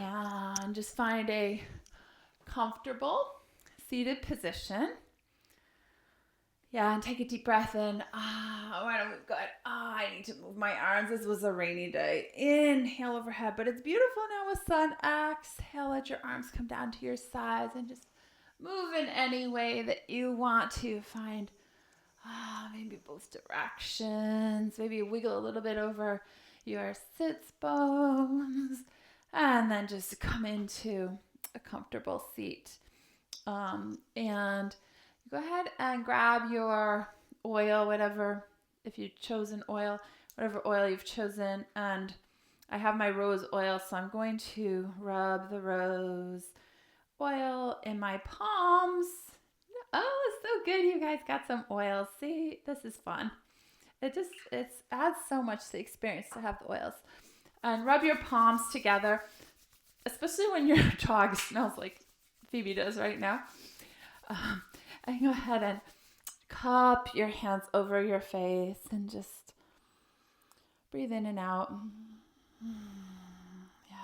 And just find a comfortable seated position. Yeah, and take a deep breath in. Why don't we go ahead? I need to move my arms. This was a rainy day. Inhale overhead, but it's beautiful now with sun. Exhale, let your arms come down to your sides and just move in any way that you want to. Find maybe both directions. Maybe wiggle a little bit over your sits bones. And then just come into a comfortable seat. And go ahead and grab your oil, whatever, if you've chosen oil, whatever oil you've chosen. And I have my rose oil, so I'm going to rub the rose oil in my palms. Oh, it's so good. You guys got some oil. See, this is fun. It adds so much to the experience to have the oils. And rub your palms together, especially when your dog smells like Phoebe does right now. And go ahead and cup your hands over your face and just breathe in and out. Yeah.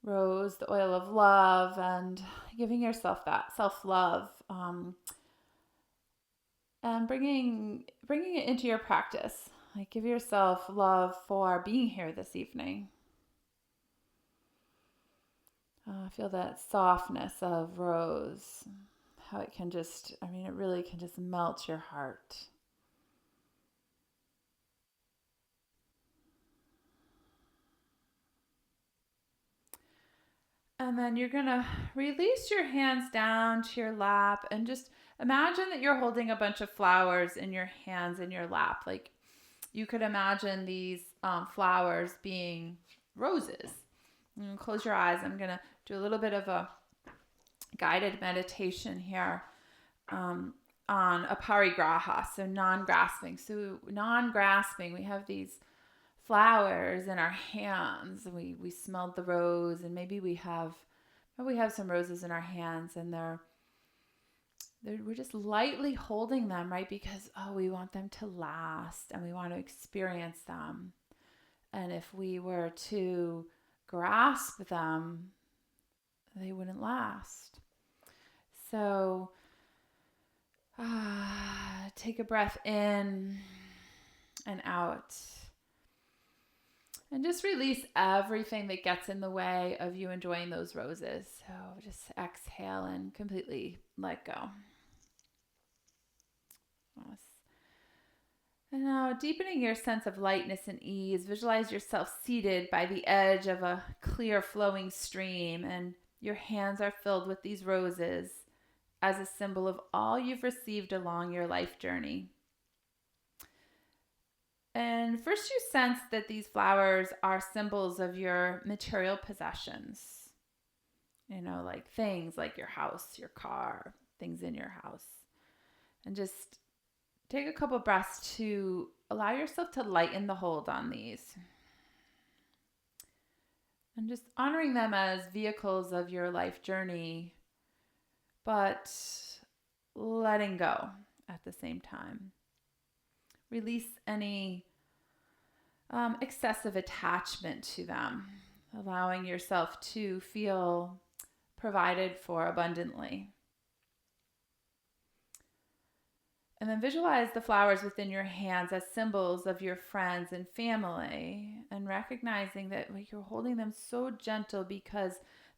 Rose, the oil of love, and giving yourself that self-love, and bringing it into your practice. Like, give yourself love for being here this evening. Feel that softness of rose, how it can just, it really can just melt your heart. And then you're going to release your hands down to your lap and just imagine that you're holding a bunch of flowers in your hands in your lap. Like, you could imagine these flowers being roses. And close your eyes. I'm going to do a little bit of a guided meditation here on aparigraha, so non-grasping. So non-grasping, we have these flowers in our hands. We smelled the rose, and maybe we have some roses in our hands, and we're just lightly holding them, right? Because we want them to last, and we want to experience them. And if we were to grasp them, they wouldn't last. So take a breath in and out. And just release everything that gets in the way of you enjoying those roses. So just exhale and completely let go. Yes. And now, deepening your sense of lightness and ease, visualize yourself seated by the edge of a clear flowing stream, and your hands are filled with these roses as a symbol of all you've received along your life journey. And first you sense that these flowers are symbols of your material possessions. Like things like your house, your car, things in your house. And just take a couple breaths to allow yourself to lighten the hold on these. And just honoring them as vehicles of your life journey, but letting go at the same time. Release any excessive attachment to them, allowing yourself to feel provided for abundantly. And then visualize the flowers within your hands as symbols of your friends and family, and recognizing that you're holding them so gentle because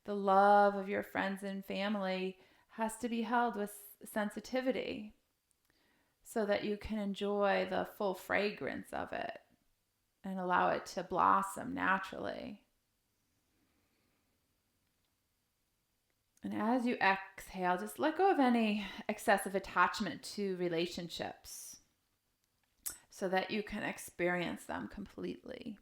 the love of your friends and family has to be held with sensitivity so that you can enjoy the full fragrance of it and allow it to blossom naturally. And as you exhale, just let go of any excessive attachment to relationships so that you can experience them completely.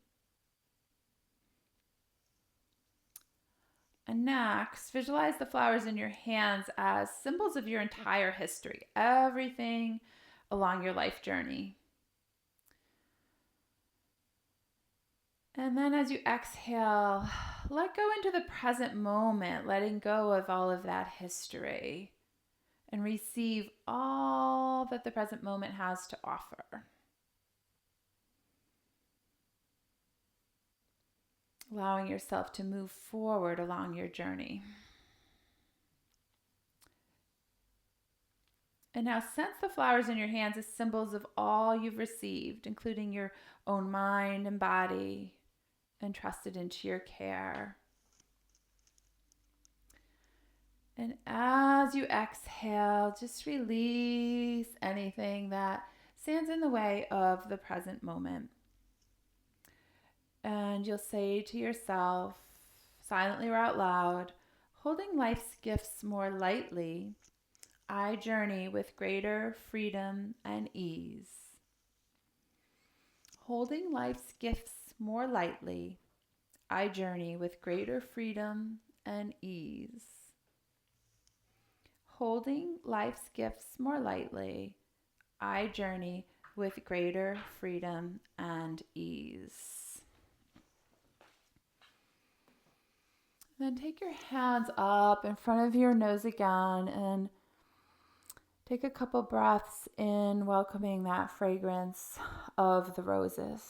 And next, visualize the flowers in your hands as symbols of your entire history, everything along your life journey. And then as you exhale, let go into the present moment, letting go of all of that history and receive all that the present moment has to offer. allowing yourself to move forward along your journey. And now sense the flowers in your hands as symbols of all you've received, including your own mind and body, entrusted into your care. And as you exhale, just release anything that stands in the way of the present moment. And you'll say to yourself, silently or out loud, holding life's gifts more lightly, I journey with greater freedom and ease. Holding life's gifts more lightly, I journey with greater freedom and ease. Holding life's gifts more lightly, I journey with greater freedom and ease. Then take your hands up in front of your nose again and take a couple breaths in, welcoming that fragrance of the roses.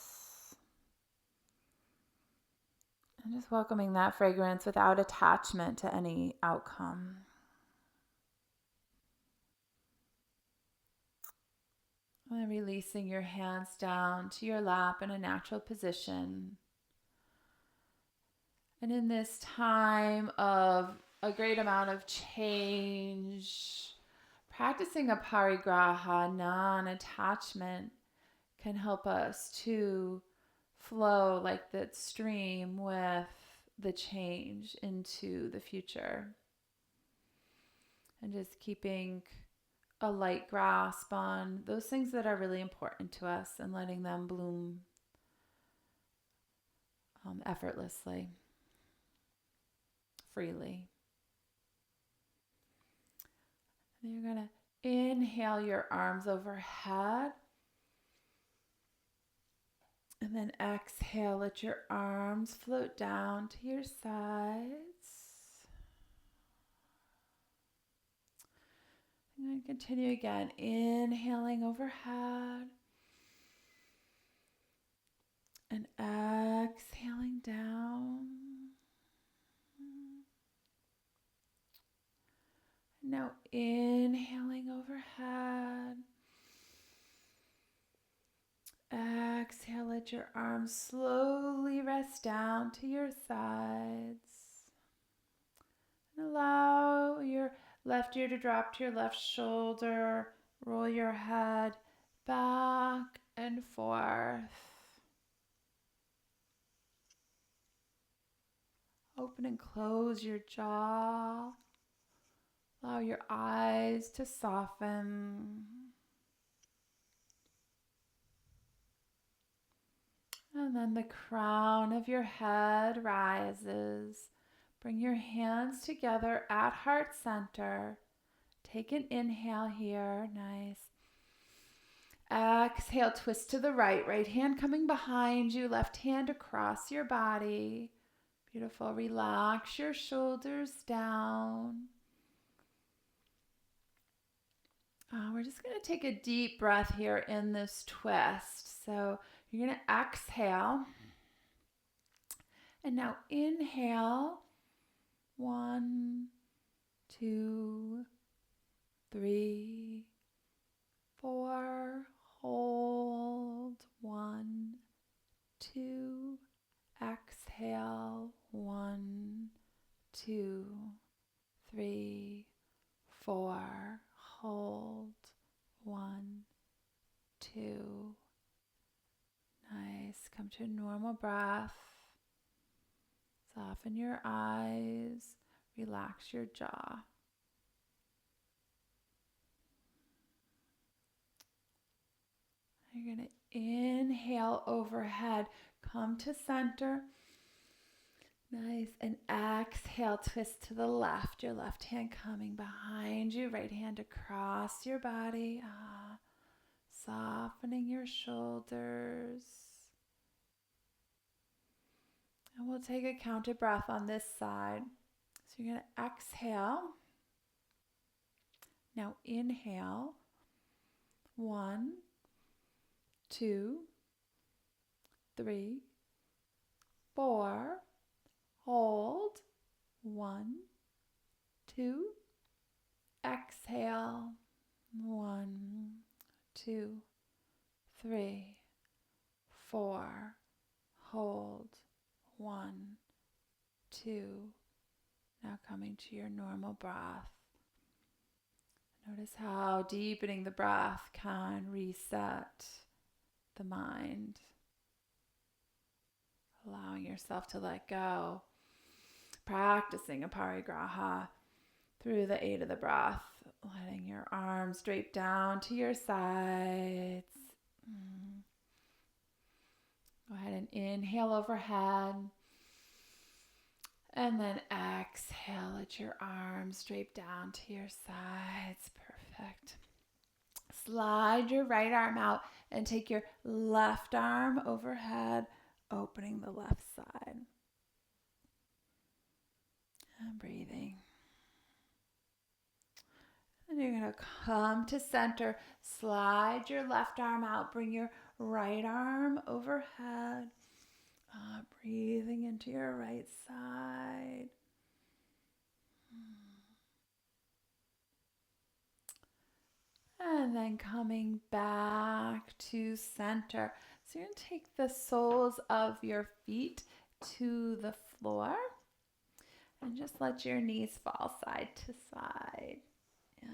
And just welcoming that fragrance without attachment to any outcome. And then releasing your hands down to your lap in a natural position. And in this time of a great amount of change, practicing a parigraha, non-attachment, can help us to flow like that stream with the change into the future. And just keeping a light grasp on those things that are really important to us and letting them bloom effortlessly, freely. And you're going to inhale your arms overhead. And then exhale, let your arms float down to your sides. And then continue again, inhaling overhead. And exhaling down. Now inhaling overhead. Exhale, let your arms slowly rest down to your sides. And allow your left ear to drop to your left shoulder. Roll your head back and forth. Open and close your jaw. Allow your eyes to soften. And then the crown of your head rises. Bring your hands together at heart center. Take an inhale here. Nice. Exhale, twist to the right. Right hand coming behind you. Left hand across your body. Beautiful. Relax your shoulders down. We're just going to take a deep breath here in this twist. So you're going to exhale. And now inhale. 1, 2, 3, 4. Hold. 1, 2. Exhale. 1, 2, 3, 4. Hold. 1, 2. Nice. Come to a normal breath. Soften your eyes. Relax your jaw. You're going to inhale overhead. Come to center. Nice. And exhale, twist to the left. Your left hand coming behind you. Right hand across your body. Softening your shoulders. And we'll take a counted breath on this side. So you're going to exhale. Now inhale. 1, 2, 3, 4. 2. Exhale. 1, 2, 3, 4. Hold. 1, 2. Now coming to your normal breath. Notice how deepening the breath can reset the mind. Allowing yourself to let go. Practicing a parigraha through the aid of the breath. Letting your arms drape down to your sides. Go ahead and inhale overhead. And then exhale, let your arms drape down to your sides. Perfect. Slide your right arm out and take your left arm overhead, opening the left side. And breathing. And you're going to come to center. Slide your left arm out. Bring your right arm overhead. Breathing into your right side. And then coming back to center. So you're going to take the soles of your feet to the floor. And just let your knees fall side to side. Yes.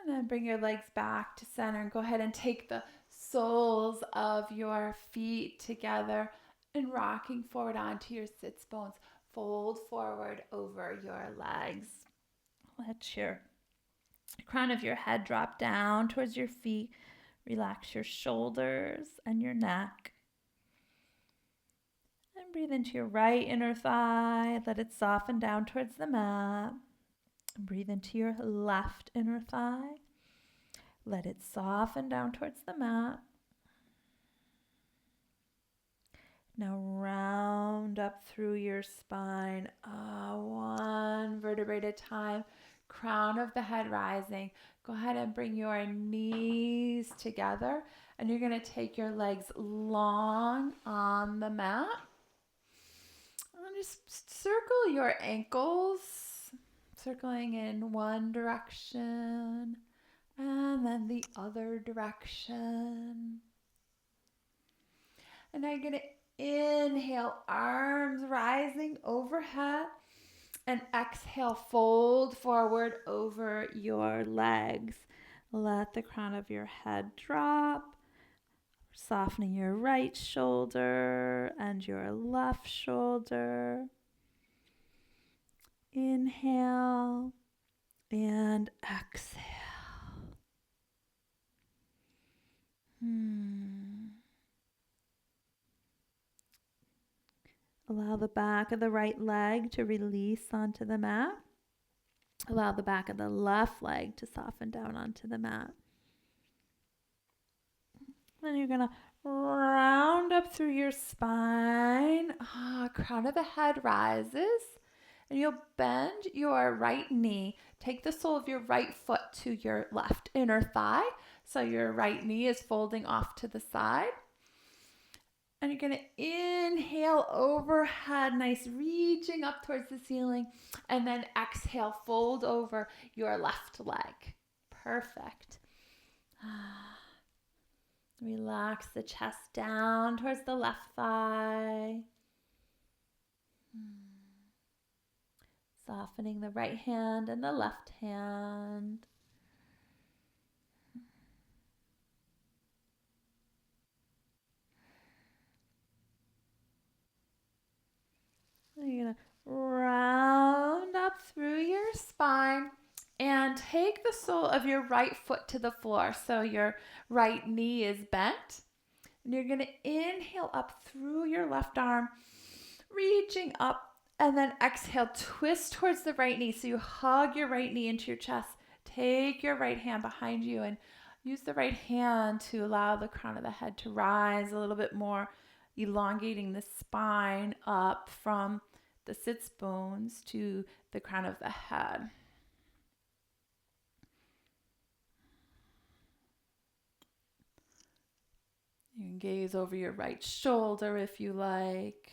And then bring your legs back to center and go ahead and take the soles of your feet together and rocking forward onto your sits bones. Fold forward over your legs. Let your crown of your head drop down towards your feet. Relax your shoulders and your neck. And breathe into your right inner thigh. Let it soften down towards the mat. Breathe into your left inner thigh. Let it soften down towards the mat. Now round up through your spine, one vertebrae at a time. Crown of the head rising. Go ahead and bring your knees together, and you're going to take your legs long on the mat. And just circle your ankles, circling in one direction and then the other direction. And now you're going to inhale, arms rising overhead, and exhale, fold forward over your legs. Let the crown of your head drop, softening your right shoulder and your left shoulder. Inhale and exhale. Allow the back of the right leg to release onto the mat. Allow the back of the left leg to soften down onto the mat. Then you're going to round up through your spine. Crown of the head rises. And you'll bend your right knee. Take the sole of your right foot to your left inner thigh. So your right knee is folding off to the side. And you're going to inhale overhead, nice, reaching up towards the ceiling. And then exhale, fold over your left leg. Perfect. Relax the chest down towards the left thigh. Softening the right hand and the left hand. You're going to round up through your spine and take the sole of your right foot to the floor. So your right knee is bent. And you're going to inhale up through your left arm, reaching up. And then exhale, twist towards the right knee. So you hug your right knee into your chest. Take your right hand behind you and use the right hand to allow the crown of the head to rise a little bit more, elongating the spine up from the sits bones to the crown of the head. You can gaze over your right shoulder if you like.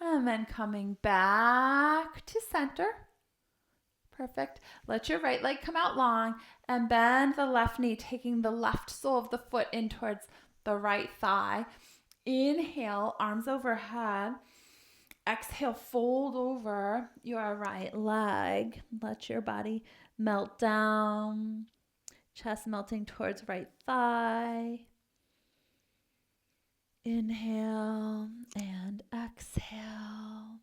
And then coming back to center. Perfect. Let your right leg come out long and bend the left knee, taking the left sole of the foot in towards the right thigh. Inhale, arms overhead. Exhale, fold over your right leg. Let your body melt down. Chest melting towards right thigh. Inhale and exhale.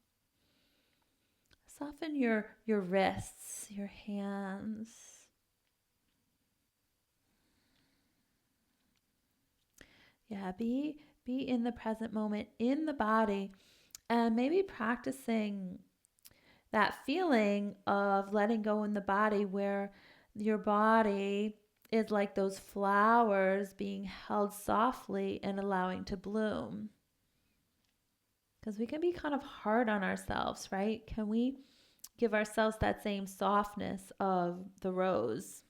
Soften your wrists, your hands. Yeah, be in the present moment, in the body, and maybe practicing that feeling of letting go in the body, where your body is like those flowers being held softly and allowing to bloom. Because we can be kind of hard on ourselves, right? Can we give ourselves that same softness of the rose?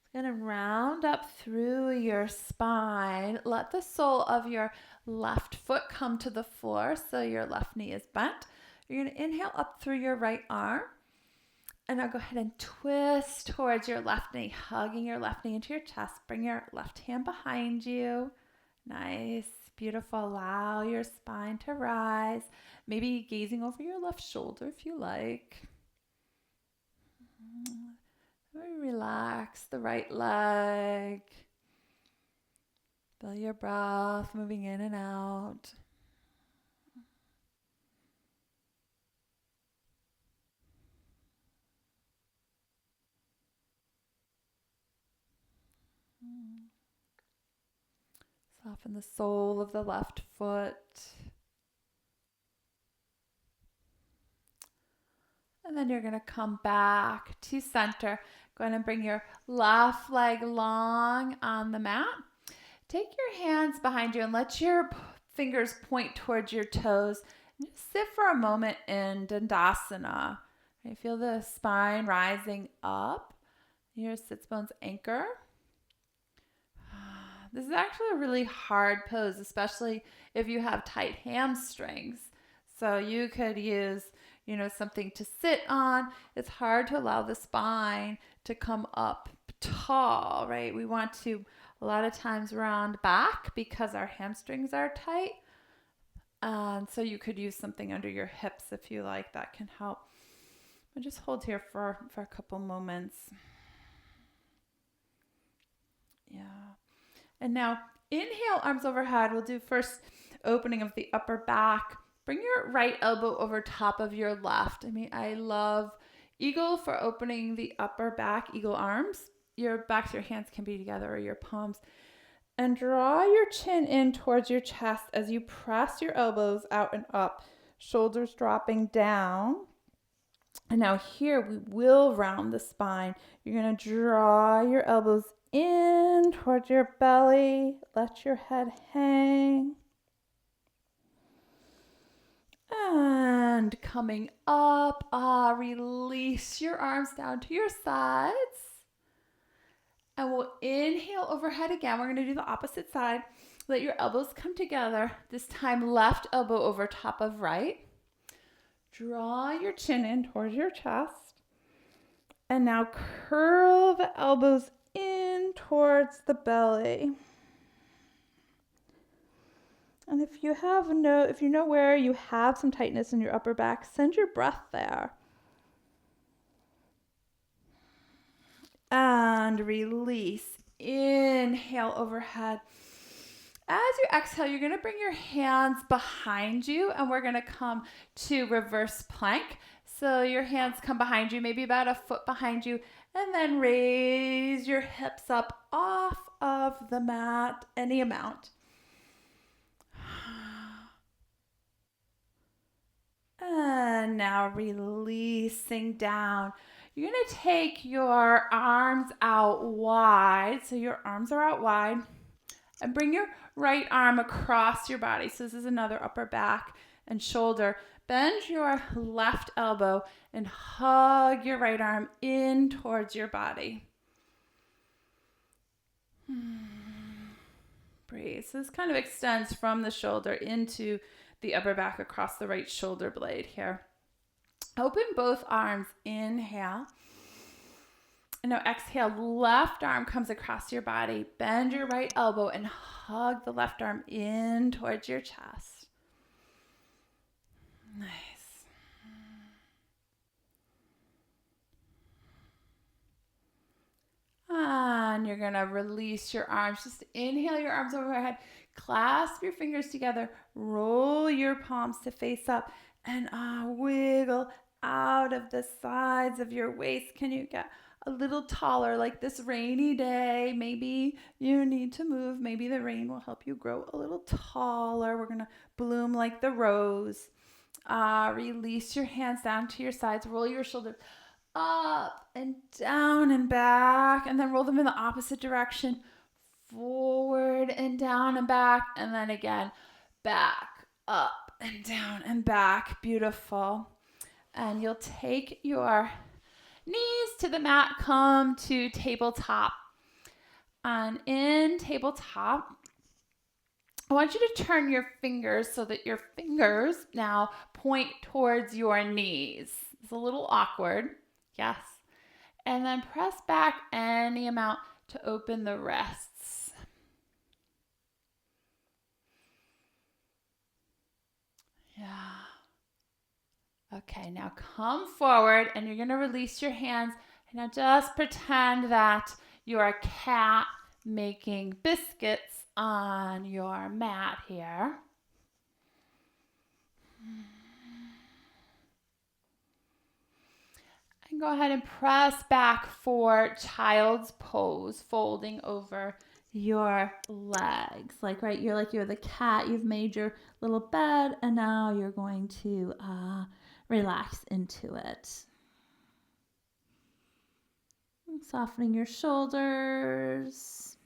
It's going to round up through your spine. Let the sole of your left foot come to the floor so your left knee is bent. You're going to inhale up through your right arm. And now go ahead and twist towards your left knee, hugging your left knee into your chest. Bring your left hand behind you. Nice, beautiful. Allow your spine to rise. Maybe gazing over your left shoulder if you like. Relax the right leg. Feel your breath moving in and out. Soften the sole of the left foot. And then you're going to come back to center. Go ahead and bring your left leg long on the mat. Take your hands behind you and let your fingers point towards your toes. And just sit for a moment in Dandasana. You feel the spine rising up. Your sits bones anchor. This is actually a really hard pose, especially if you have tight hamstrings. So you could use, something to sit on. It's hard to allow the spine to come up tall, right? We want to a lot of times round back because our hamstrings are tight. And so you could use something under your hips if you like. That can help. But just hold here for a couple moments. Yeah. And now inhale, arms overhead. We'll do first opening of the upper back. Bring your right elbow over top of your left. I love eagle for opening the upper back, eagle arms. Your backs of your hands can be together or your palms. And draw your chin in towards your chest as you press your elbows out and up, shoulders dropping down. And now here we will round the spine. You're going to draw your elbows in towards your belly. Let your head hang. And coming up, release your arms down to your sides. And we'll inhale overhead again. We're going to do the opposite side. Let your elbows come together. This time, left elbow over top of right. Draw your chin in towards your chest. And now curl the elbows in towards the belly. And if you know where you have some tightness in your upper back, send your breath there. And release. Inhale overhead. As you exhale, you're going to bring your hands behind you and we're going to come to reverse plank. So your hands come behind you, maybe about a foot behind you, and then raise your hips up off of the mat, any amount. And now releasing down. You're going to take your arms out wide. So your arms are out wide. And bring your right arm across your body. So this is another upper back and shoulder. bend your left elbow and hug your right arm in towards your body. Breathe. So this kind of extends from the shoulder into the upper back across the right shoulder blade here. Open both arms. Inhale. And now exhale. Left arm comes across your body. Bend your right elbow and hug the left arm in towards your chest. Nice. And you're going to release your arms. Just inhale your arms overhead. Clasp your fingers together. Roll your palms to face up. And wiggle out of the sides of your waist. Can you get a little taller like this rainy day? Maybe you need to move. Maybe the rain will help you grow a little taller. We're going to bloom like the rose. Release your hands down to your sides. Roll your shoulders up and down and back, and then roll them in the opposite direction, forward and down and back, and then again back, up and down and back. Beautiful. And you'll take your knees to the mat, come to tabletop. And in tabletop, I want you to turn your fingers so that your fingers now point towards your knees. It's a little awkward. Yes. And then press back any amount to open the wrists. Yeah. Okay, now come forward and you're going to release your hands. And now just pretend that you're a cat making biscuits on your mat here. And go ahead and press back for child's pose, folding over your legs. You're the cat. You've made your little bed and now you're going to relax into it. Softening your shoulders.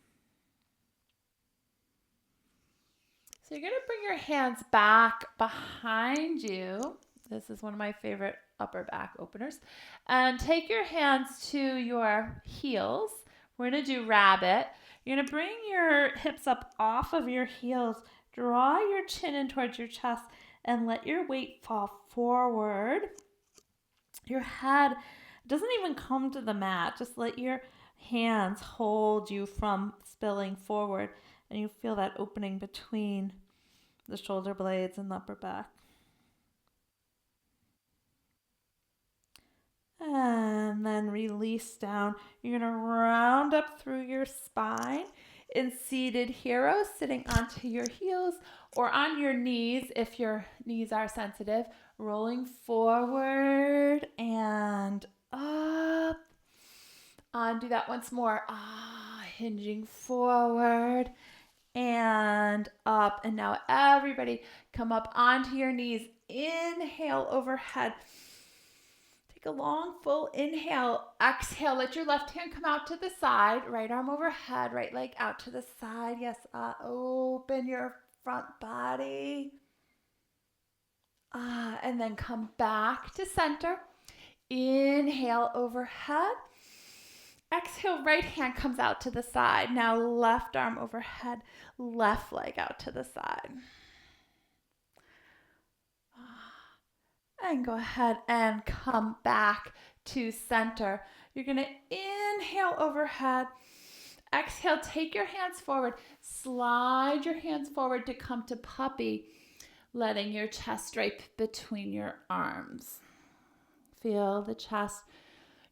So you're going to bring your hands back behind you. This is one of my favorite upper back openers. And take your hands to your heels. We're going to do rabbit. You're going to bring your hips up off of your heels. Draw your chin in towards your chest and let your weight fall forward. Your head doesn't even come to the mat. Just let your hands hold you from spilling forward. And you feel that opening between the shoulder blades and the upper back. And then release down. You're going to round up through your spine in seated hero, sitting onto your heels or on your knees if your knees are sensitive. Rolling forward and up. Do that once more. Hinging forward and up. And now everybody come up onto your knees. Inhale overhead. Take a long, full inhale. Exhale. Let your left hand come out to the side. Right arm overhead. Right leg out to the side. Yes. Open your front body. And then come back to center. Inhale overhead. Exhale, right hand comes out to the side. Now left arm overhead, left leg out to the side. And go ahead and come back to center. You're going to inhale overhead. Exhale, take your hands forward. Slide your hands forward to come to puppy, letting your chest drape between your arms. Feel the chest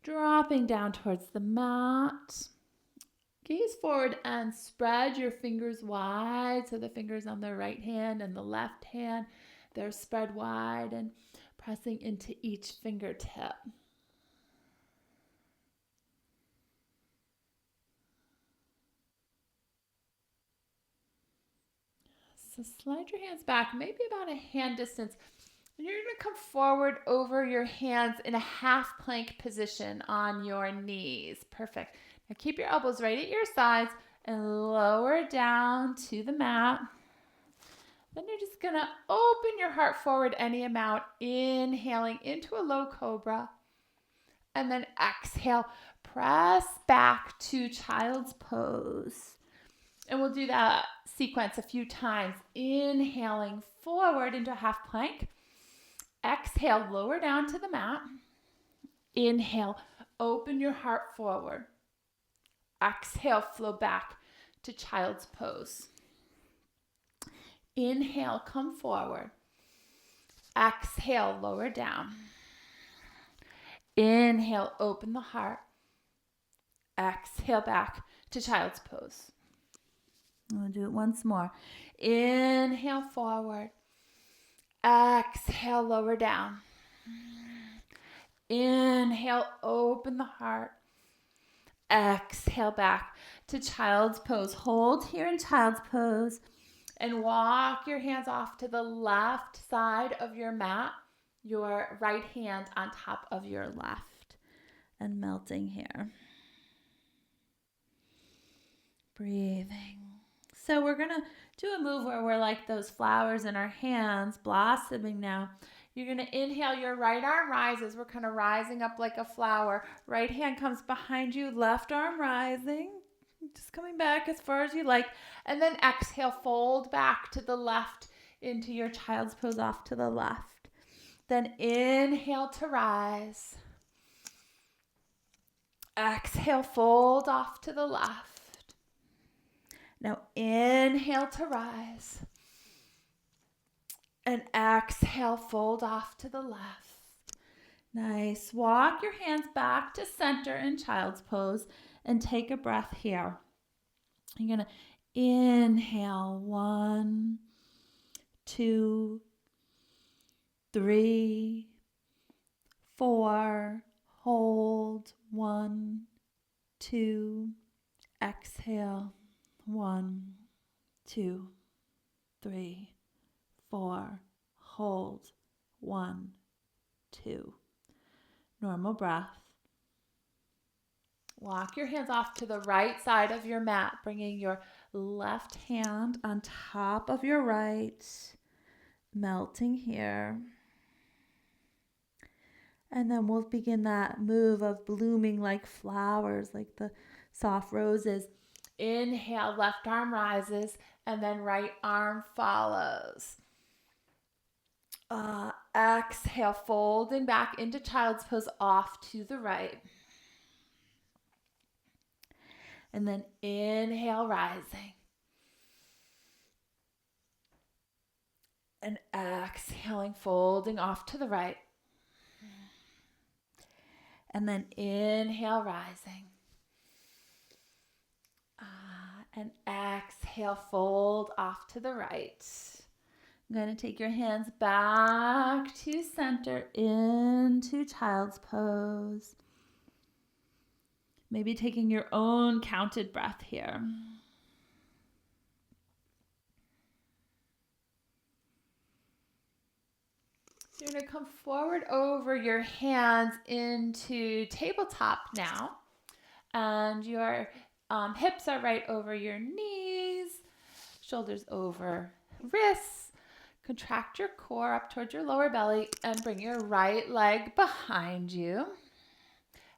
dropping down towards the mat. Gaze forward and spread your fingers wide. So the fingers on the right hand and the left hand, they're spread wide and pressing into each fingertip. So slide your hands back, maybe about a hand distance. And you're going to come forward over your hands in a half plank position on your knees. Perfect. Now keep your elbows right at your sides and lower down to the mat. Then you're just going to open your heart forward any amount, inhaling into a low cobra. And then exhale, press back to child's pose. And we'll do that sequence a few times. Inhaling forward into a half plank. Exhale, lower down to the mat. Inhale, open your heart forward. Exhale, flow back to child's pose. Inhale, come forward. Exhale, lower down. Inhale, open the heart. Exhale, back to child's pose. I'll do it once more. Inhale, forward. Exhale, lower down. Inhale, open the heart. Exhale, back to child's pose. Hold here in child's pose and walk your hands off to the left side of your mat, your right hand on top of your left, and melting here. Breathing. So we're going to do a move where we're like those flowers in our hands, blossoming now. You're going to inhale, your right arm rises. We're kind of rising up like a flower. Right hand comes behind you, left arm rising. Just coming back as far as you like. And then exhale, fold back to the left into your child's pose off to the left. Then inhale to rise. Exhale, fold off to the left. Now inhale to rise. And exhale, fold off to the left. Nice. Walk your hands back to center in child's pose and take a breath here. You're going to inhale. 1, 2, 3, 4. Hold. 1, 2. Exhale. 1, 2, 3, 4. Hold. 1, 2. Normal breath. Walk your hands off to the right side of your mat, bringing your left hand on top of your right, melting here. And then we'll begin that move of blooming like flowers, like the soft roses. Inhale, left arm rises, and then right arm follows. Exhale, folding back into child's pose off to the right. And then inhale, rising. And exhaling, folding off to the right. And then inhale, rising. And exhale, fold off to the right. I'm going to take your hands back to center into child's pose. Maybe taking your own counted breath here. You're going to come forward over your hands into tabletop now. And your hips are right over your knees, shoulders over wrists. Contract your core up towards your lower belly and bring your right leg behind you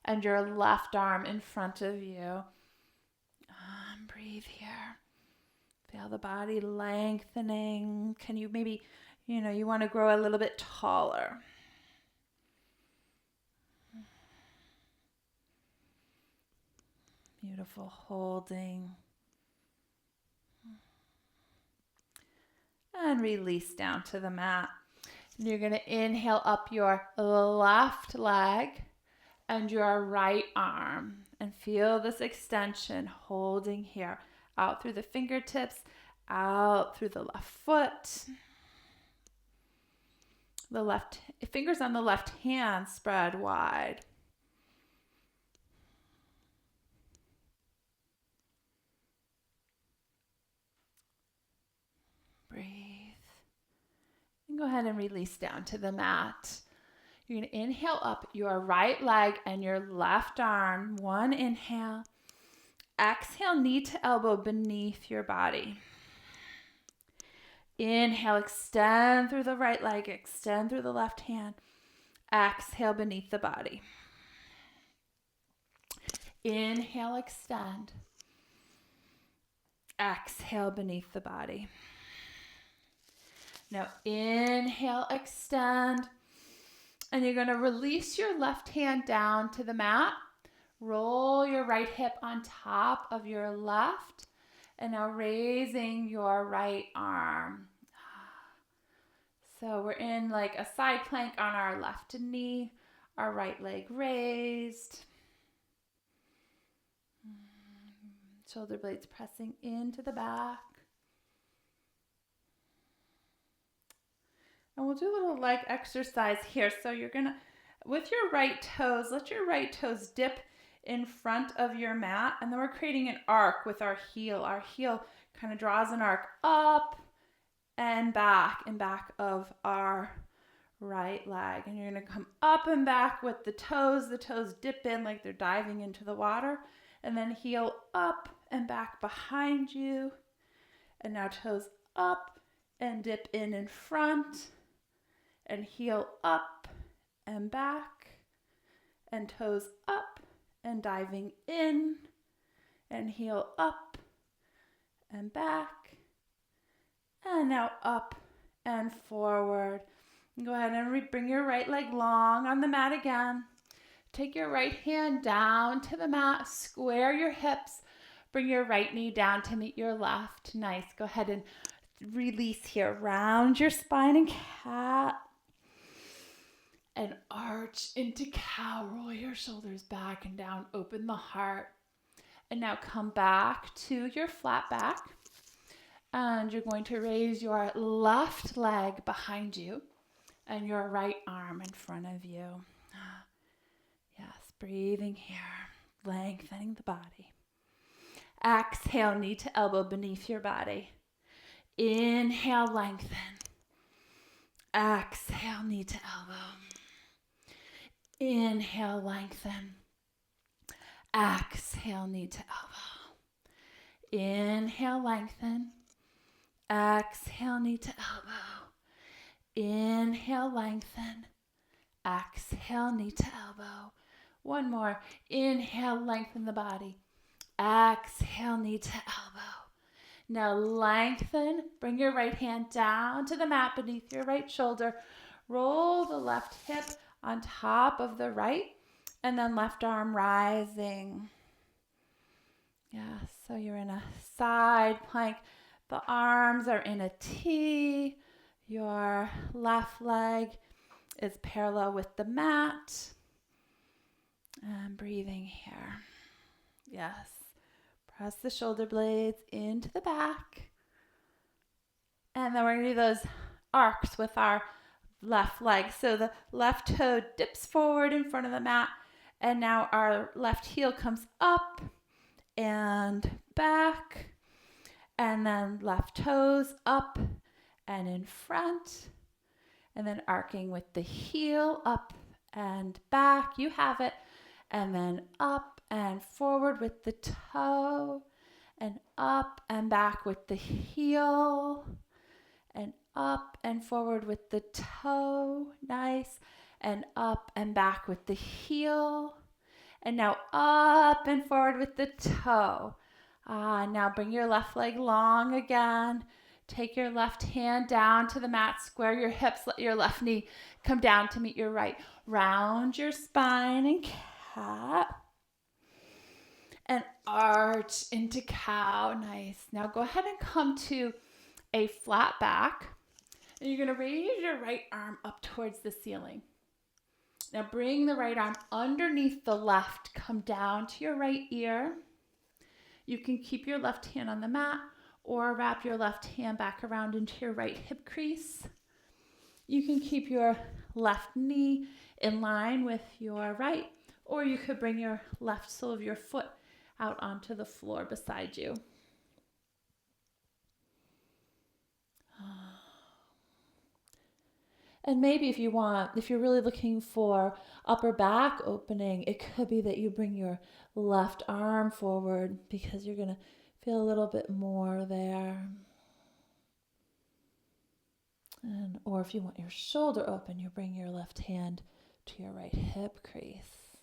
and your left arm in front of you. Breathe here. Feel the body lengthening. Can you maybe, you want to grow a little bit taller. Beautiful, holding. And release down to the mat. And you're going to inhale up your left leg and your right arm. And feel this extension, holding here. Out through the fingertips, out through the left foot. The left fingers on the left hand spread wide. Breathe. And go ahead and release down to the mat. You're going to inhale up your right leg and your left arm. One inhale. Exhale, knee to elbow beneath your body. Inhale, extend through the right leg, extend through the left hand. Exhale beneath the body. Inhale, extend. Exhale beneath the body. Now inhale, extend. And you're going to release your left hand down to the mat. Roll your right hip on top of your left. And now raising your right arm. So we're in like a side plank on our left knee, our right leg raised. Shoulder blades pressing into the back. And we'll do a little leg exercise here. So you're going to, with your right toes, let your right toes dip in front of your mat. And then we're creating an arc with our heel. Our heel kind of draws an arc up and back of our right leg. And you're going to come up and back with the toes. The toes dip in like they're diving into the water. And then heel up and back behind you. And now toes up and dip in front. And heel up and back. And toes up and diving in. And heel up and back. And now up and forward. Go ahead and bring your right leg long on the mat again. Take your right hand down to the mat. Square your hips. Bring your right knee down to meet your left. Nice. Go ahead and release here. Round your spine and cat. And arch into cow. Roll your shoulders back and down. Open the heart. And now come back to your flat back. And you're going to raise your left leg behind you and your right arm in front of you. Yes, breathing here, lengthening the body. Exhale, knee to elbow beneath your body. Inhale, lengthen. Exhale, knee to elbow. Inhale, lengthen. Exhale, knee to elbow. Inhale, lengthen. Exhale, knee to elbow. Inhale, lengthen. Exhale, knee to elbow. One more. Inhale, lengthen the body. Exhale, knee to elbow. Now lengthen. Bring your right hand down to the mat beneath your right shoulder. Roll the left hip on top of the right. And then left arm rising. Yeah, so you're in a side plank. The arms are in a T. Your left leg is parallel with the mat. And breathing here. Yes. Press the shoulder blades into the back. And then we're going to do those arcs with our left leg. So the left toe dips forward in front of the mat. And now our left heel comes up and back. And then left toes up and in front. And then arcing with the heel up and back. You have it. And then up and forward with the toe. And up and back with the heel. And up and forward with the toe. Nice. And up and back with the heel. And now up and forward with the toe. Now bring your left leg long again. Take your left hand down to the mat. Square your hips. Let your left knee come down to meet your right. Round your spine and cat. And arch into cow. Nice. Now go ahead and come to a flat back. And you're going to raise your right arm up towards the ceiling. Now bring the right arm underneath the left. Come down to your right ear. You can keep your left hand on the mat or wrap your left hand back around into your right hip crease. You can keep your left knee in line with your right, or you could bring your left sole of your foot out onto the floor beside you. And maybe if you're really looking for upper back opening, it could be that you bring your left arm forward because you're going to feel a little bit more there. Or if you want your shoulder open, you bring your left hand to your right hip crease.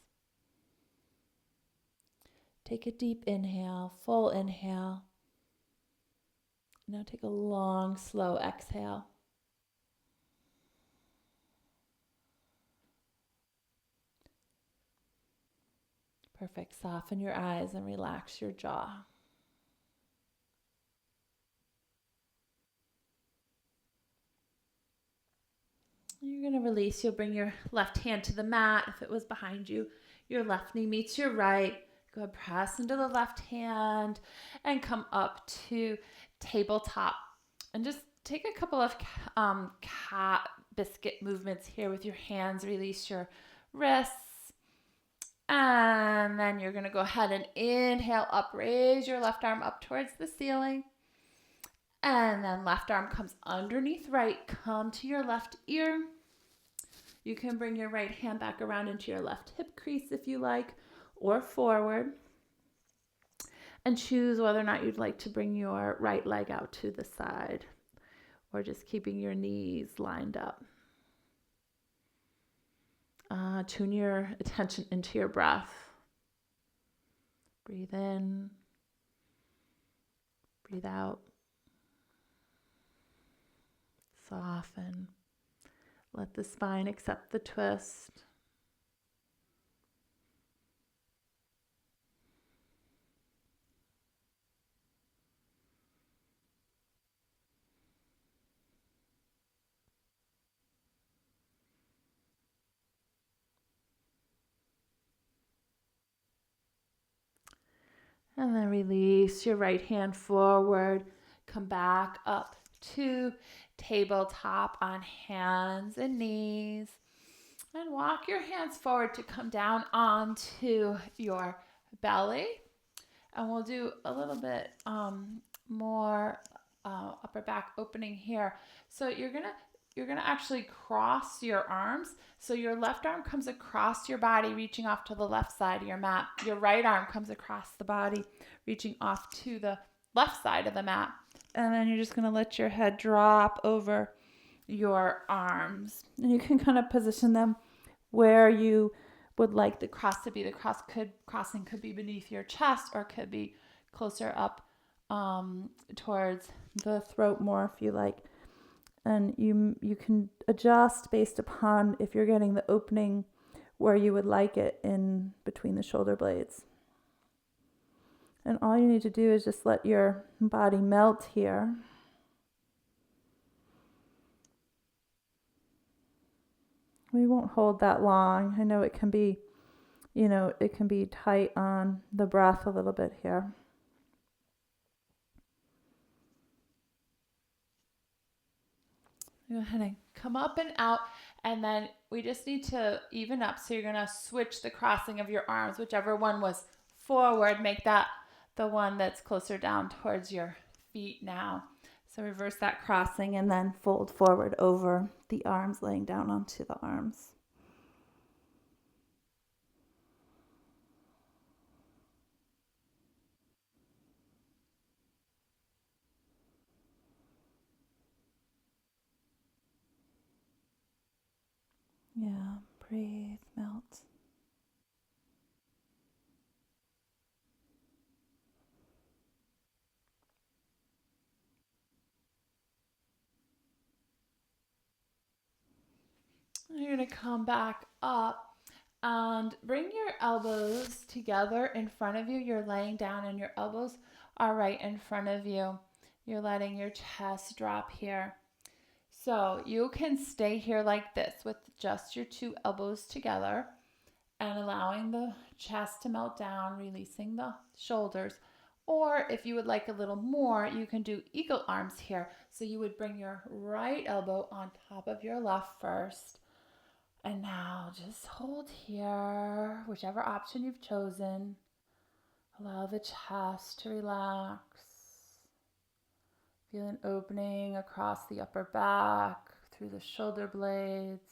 Take a deep inhale, full inhale. Now take a long, slow exhale. Perfect. Soften your eyes and relax your jaw. You're going to release. You'll bring your left hand to the mat. If it was behind you, your left knee meets your right. Go ahead, press into the left hand and come up to tabletop. And just take a couple of cat biscuit movements here with your hands. Release your wrists. And then you're going to go ahead and inhale up. Raise your left arm up towards the ceiling. And then left arm comes underneath right. Come to your left ear. You can bring your right hand back around into your left hip crease if you like, or forward. And choose whether or not you'd like to bring your right leg out to the side, or just keeping your knees lined up. Tune your attention into your breath. Breathe in. Breathe out. Soften. Let the spine accept the twist. And then release your right hand forward. Come back up to tabletop on hands and knees. And walk your hands forward to come down onto your belly. And we'll do a little bit more upper back opening here. So you're gonna actually cross your arms. So your left arm comes across your body, reaching off to the left side of your mat. Your right arm comes across the body, reaching off to the left side of the mat. And then you're just gonna let your head drop over your arms. And you can kind of position them where you would like the cross to be. The crossing could be beneath your chest, or could be closer up towards the throat more if you like. And you can adjust based upon if you're getting the opening where you would like it in between the shoulder blades. And all you need to do is just let your body melt here. We won't hold that long. I know it can be, it can be tight on the breath a little bit here. Go ahead and come up and out, and then we just need to even up. So you're going to switch the crossing of your arms, whichever one was forward, make that the one that's closer down towards your feet now. So reverse that crossing and then fold forward over the arms, laying down onto the arms. Yeah, breathe, melt. You're going to come back up and bring your elbows together in front of you. You're laying down and your elbows are right in front of you. You're letting your chest drop here. So you can stay here like this with just your two elbows together and allowing the chest to melt down, releasing the shoulders. Or if you would like a little more, you can do eagle arms here. So you would bring your right elbow on top of your left first. And now just hold here, whichever option you've chosen. Allow the chest to relax. Feel an opening across the upper back, through the shoulder blades.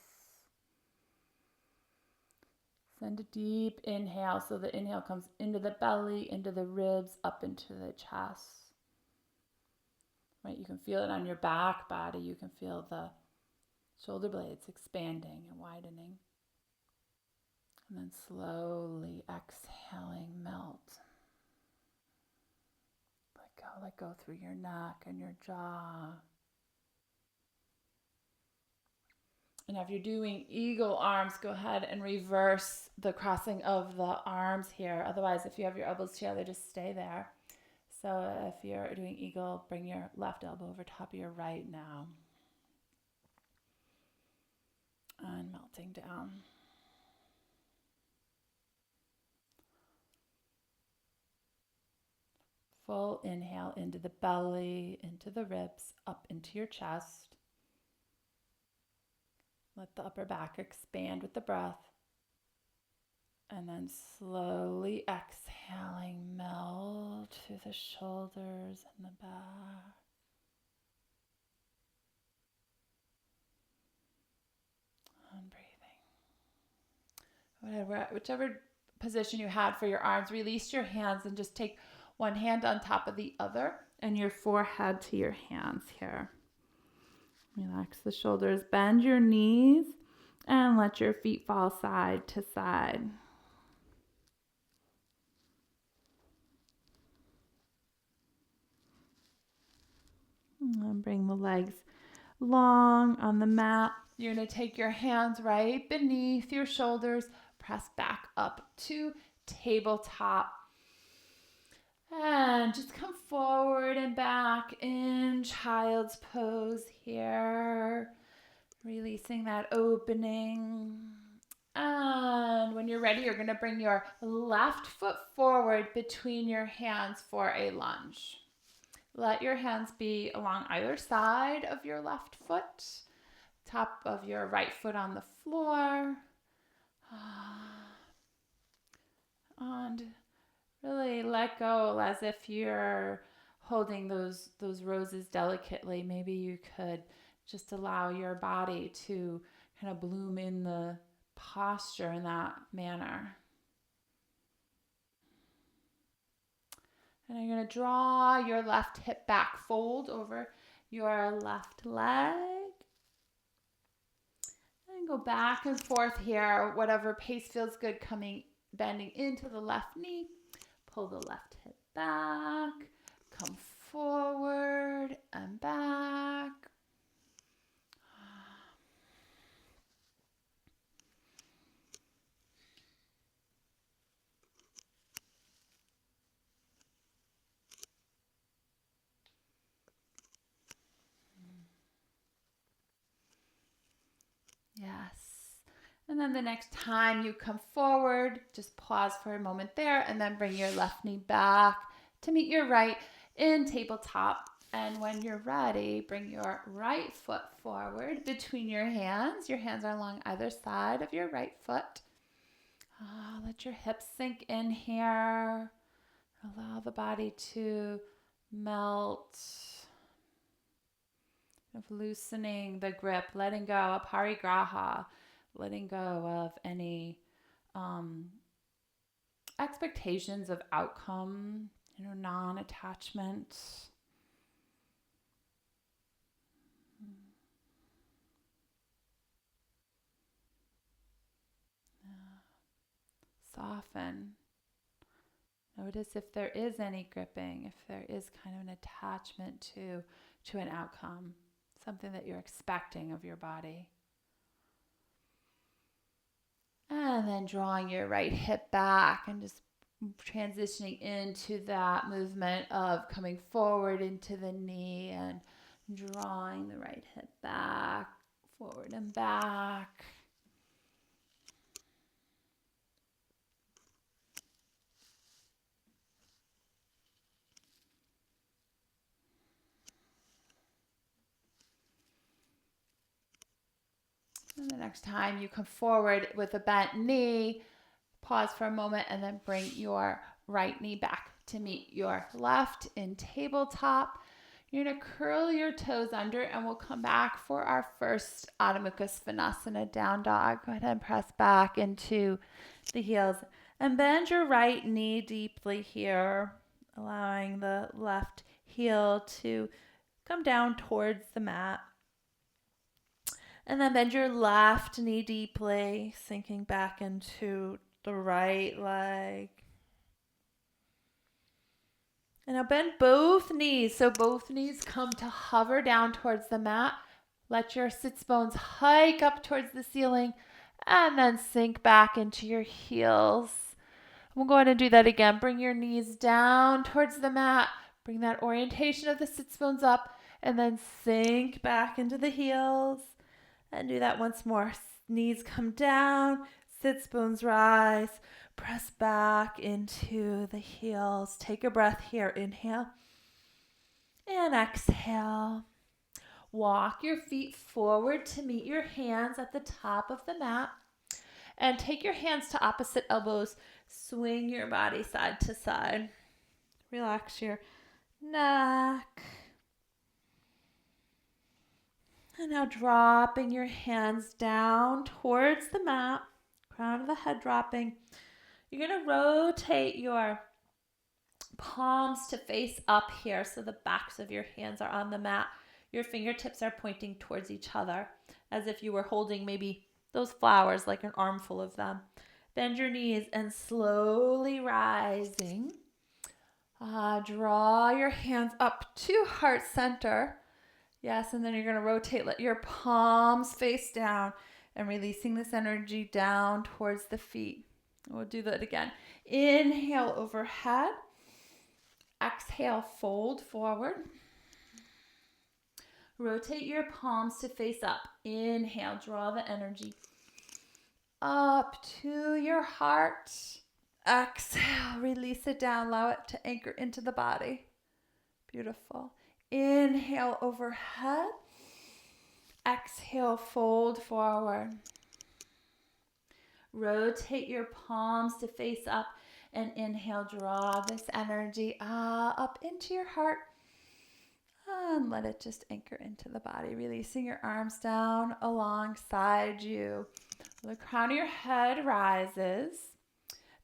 Send a deep inhale. So the inhale comes into the belly, into the ribs, up into the chest. right? You can feel it on your back body. You can feel the shoulder blades expanding and widening. And then slowly exhaling, melt. Let go through your neck and your jaw. And if you're doing eagle arms, go ahead and reverse the crossing of the arms here. Otherwise, if you have your elbows together, just stay there. So if you're doing eagle, bring your left elbow over top of your right now. And melting down. Full inhale into the belly, into the ribs, up into your chest. Let the upper back expand with the breath. And then slowly exhaling, melt through the shoulders and the back. And breathing. Whichever position you had for your arms, release your hands and just take one hand on top of the other and your forehead to your hands here. Relax the shoulders, bend your knees, and let your feet fall side to side. And bring the legs long on the mat. You're going to take your hands right beneath your shoulders, press back up to tabletop. And just come forward and back in child's pose here. Releasing that opening. And when you're ready, you're going to bring your left foot forward between your hands for a lunge. Let your hands be along either side of your left foot, top of your right foot on the floor. And really let go as if you're holding those roses delicately. Maybe you could just allow your body to kind of bloom in the posture in that manner. And you're going to draw your left hip back, fold over your left leg. And go back and forth here, whatever pace feels good, bending into the left knee. Pull the left hip back, come forward and back. Yes. And then the next time you come forward, just pause for a moment there and then bring your left knee back to meet your right in tabletop. And when you're ready, bring your right foot forward between your hands. Your hands are along either side of your right foot. Let your hips sink in here. Allow the body to melt. Of loosening the grip, letting go of parigraha, letting go of any expectations of outcome, non-attachment. Soften. Notice if there is any gripping, if there is kind of an attachment to an outcome, something that you're expecting of your body. And then drawing your right hip back and just transitioning into that movement of coming forward into the knee and drawing the right hip back, forward and back. And the next time you come forward with a bent knee, pause for a moment and then bring your right knee back to meet your left in tabletop. You're going to curl your toes under and we'll come back for our first Adho Mukha Svanasana, down dog. Go ahead and press back into the heels and bend your right knee deeply here, allowing the left heel to come down towards the mat. And then bend your left knee deeply, sinking back into the right leg. And now bend both knees. So both knees come to hover down towards the mat. Let your sits bones hike up towards the ceiling and then sink back into your heels. We'll go ahead and do that again. Bring your knees down towards the mat. Bring that orientation of the sits bones up and then sink back into the heels. And do that once more. Knees come down, sits bones rise. Press back into the heels. Take a breath here. Inhale and exhale. Walk your feet forward to meet your hands at the top of the mat. And take your hands to opposite elbows. Swing your body side to side. Relax your neck. And now dropping your hands down towards the mat. Crown of the head dropping. You're going to rotate your palms to face up here so the backs of your hands are on the mat. Your fingertips are pointing towards each other as if you were holding maybe those flowers, like an armful of them. Bend your knees and slowly rising. Draw your hands up to heart center. Yes, and then you're going to rotate. Let your palms face down and releasing this energy down towards the feet. We'll do that again. Inhale overhead. Exhale, fold forward. Rotate your palms to face up. Inhale, draw the energy up to your heart. Exhale, release it down. Allow it to anchor into the body. Beautiful. Inhale overhead. Exhale, fold forward. Rotate your palms to face up and inhale, draw this energy up into your heart and let it just anchor into the body, releasing your arms down alongside you. The crown of your head rises.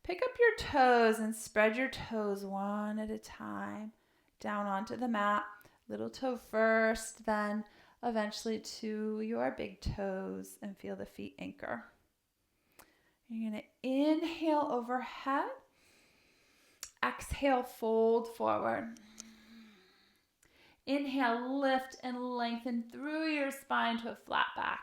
Pick up your toes and spread your toes one at a time down onto the mat. Little toe first, then eventually to your big toes and feel the feet anchor. You're going to inhale overhead. Exhale, fold forward. Inhale, lift and lengthen through your spine to a flat back.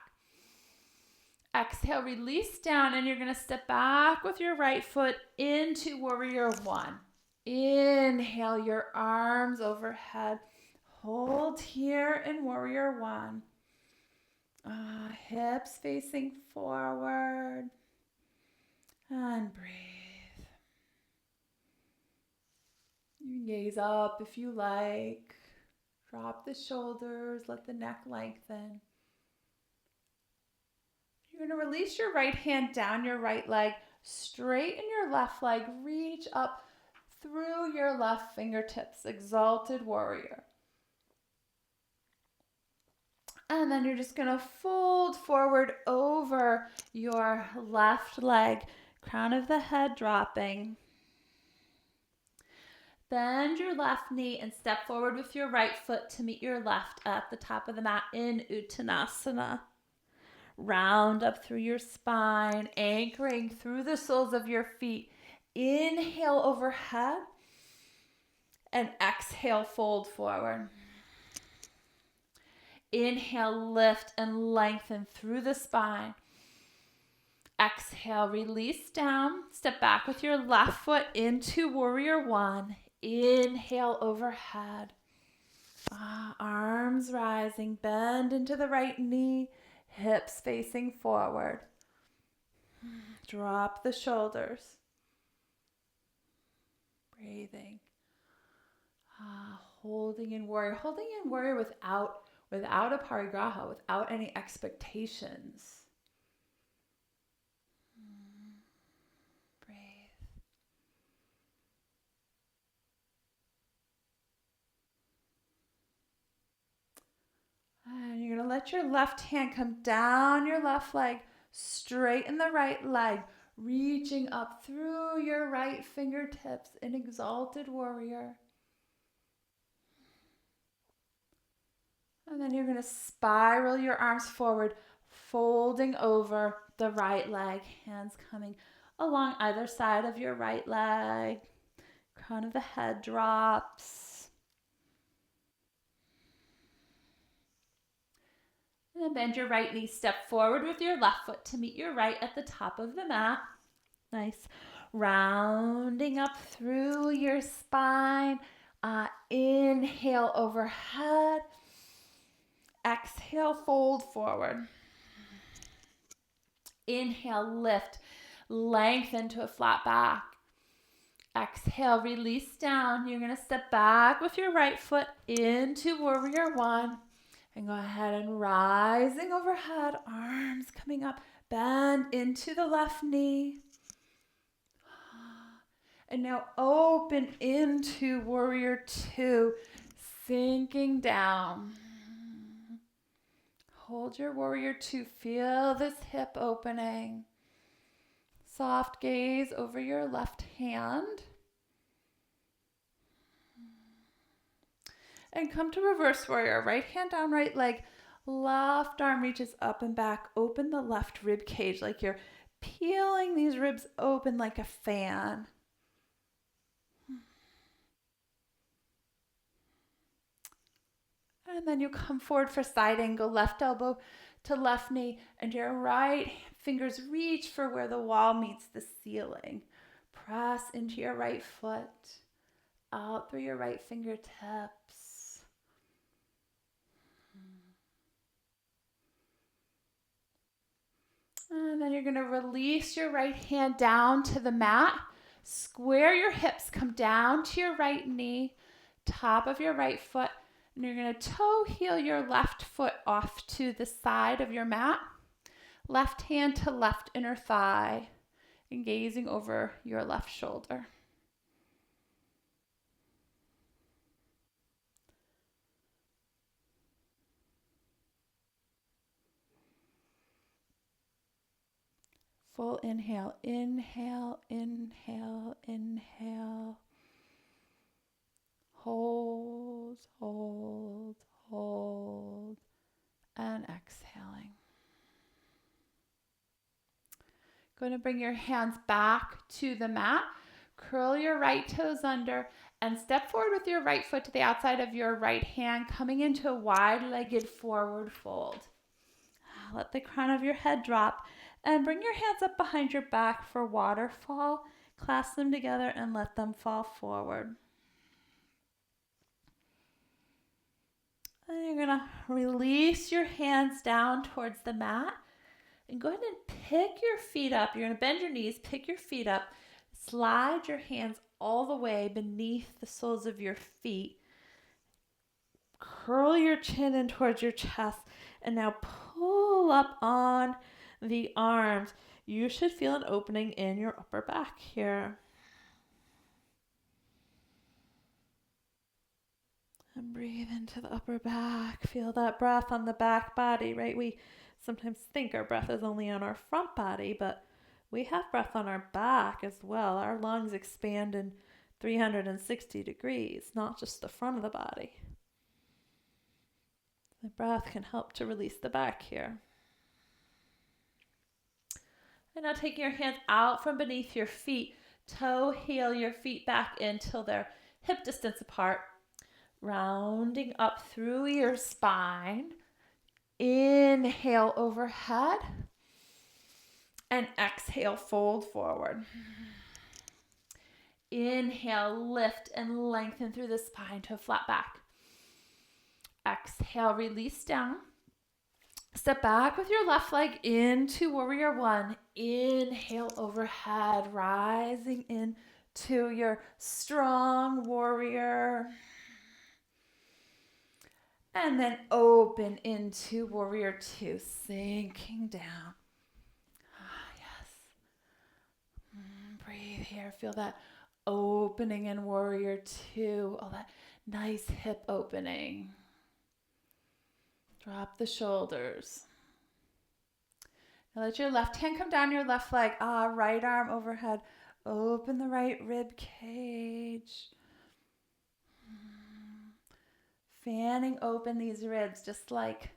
Exhale, release down, and you're going to step back with your right foot into warrior one. Inhale, your arms overhead. Hold here in warrior one. Hips facing forward. And breathe. You can gaze up if you like. Drop the shoulders, let the neck lengthen. You're going to release your right hand down your right leg, straighten your left leg, reach up through your left fingertips, exalted warrior. And then you're just going to fold forward over your left leg, crown of the head dropping. Bend your left knee and step forward with your right foot to meet your left at the top of the mat in Uttanasana. Round up through your spine, anchoring through the soles of your feet. Inhale overhead and exhale, fold forward. Inhale, lift and lengthen through the spine. Exhale, release down. Step back with your left foot into warrior one. Inhale overhead. Arms rising, bend into the right knee, hips facing forward. Drop the shoulders. Breathing. Holding in warrior without a parigraha, without any expectations. Breathe. And you're going to let your left hand come down your left leg, straighten the right leg, reaching up through your right fingertips in exalted warrior. And then you're going to spiral your arms forward, folding over the right leg. Hands coming along either side of your right leg. Crown of the head drops. And then bend your right knee, step forward with your left foot to meet your right at the top of the mat. Nice. Rounding up through your spine. Inhale overhead. Exhale, fold forward. Inhale, lift, lengthen to a flat back. Exhale, release down. You're going to step back with your right foot into warrior one. And go ahead and rising overhead, arms coming up, bend into the left knee. And now open into warrior two, sinking down. Hold your warrior two. Feel this hip opening. Soft gaze over your left hand. And come to reverse warrior. Right hand down, right leg. Left arm reaches up and back. Open the left rib cage like you're peeling these ribs open like a fan. And then you come forward for side angle, left elbow to left knee, and your right fingers reach for where the wall meets the ceiling. Press into your right foot, out through your right fingertips. And then you're going to release your right hand down to the mat. Square your hips, come down to your right knee, top of your right foot. And you're going to toe heel your left foot off to the side of your mat. Left hand to left inner thigh and gazing over your left shoulder. Full inhale, inhale, inhale, inhale. Hold, hold, hold, and exhaling. Going to bring your hands back to the mat. Curl your right toes under and step forward with your right foot to the outside of your right hand, coming into a wide-legged forward fold. Let the crown of your head drop and bring your hands up behind your back for waterfall. Clasp them together and let them fall forward. And you're going to release your hands down towards the mat and go ahead and pick your feet up. You're going to bend your knees, pick your feet up, slide your hands all the way beneath the soles of your feet. Curl your chin in towards your chest and now pull up on the arms. You should feel an opening in your upper back here. And breathe into the upper back. Feel that breath on the back body, right? We sometimes think our breath is only on our front body, but we have breath on our back as well. Our lungs expand in 360 degrees, not just the front of the body. The breath can help to release the back here. And now taking your hands out from beneath your feet, toe heel your feet back in till they're hip distance apart. Rounding up through your spine. Inhale overhead. And exhale, fold forward. Inhale, lift and lengthen through the spine to a flat back. Exhale, release down. Step back with your left leg into warrior one. Inhale overhead, rising into your strong warrior. And then open into warrior two, sinking down. Yes. Breathe here. Feel that opening in warrior two. Oh, that nice hip opening. Drop the shoulders. Now let your left hand come down your left leg. Right arm overhead. Open the right rib cage. fanning open these ribs just like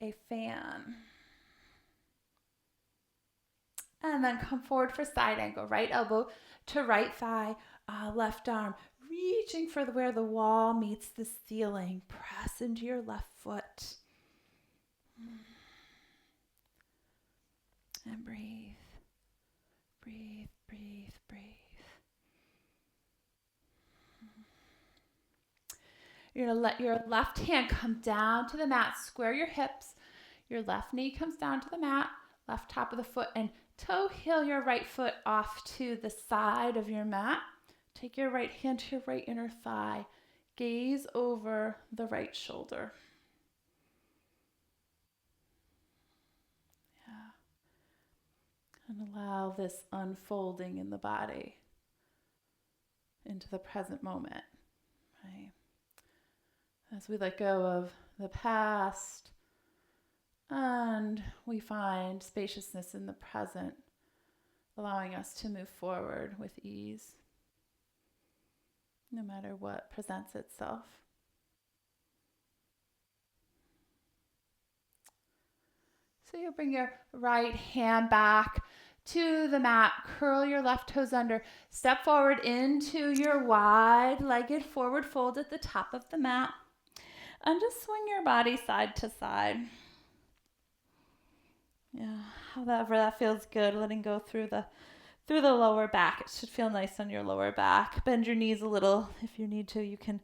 a fan. And then come forward for side angle. Right elbow to right thigh, left arm reaching for where the wall meets the ceiling. Press into your left foot. And breathe. Breathe, breathe, breathe. You're going to let your left hand come down to the mat. Square your hips. Your left knee comes down to the mat. Left top of the foot. And toe heel your right foot off to the side of your mat. Take your right hand to your right inner thigh. Gaze over the right shoulder. Yeah. And allow this unfolding in the body into the present moment. Right? As we let go of the past and we find spaciousness in the present, allowing us to move forward with ease, no matter what presents itself. So you'll bring your right hand back to the mat, curl your left toes under, step forward into your wide-legged forward fold at the top of the mat, and just swing your body side to side. Yeah, however that feels good, letting go through the lower back. It should feel nice on your lower back. Bend your knees a little if you need to. You can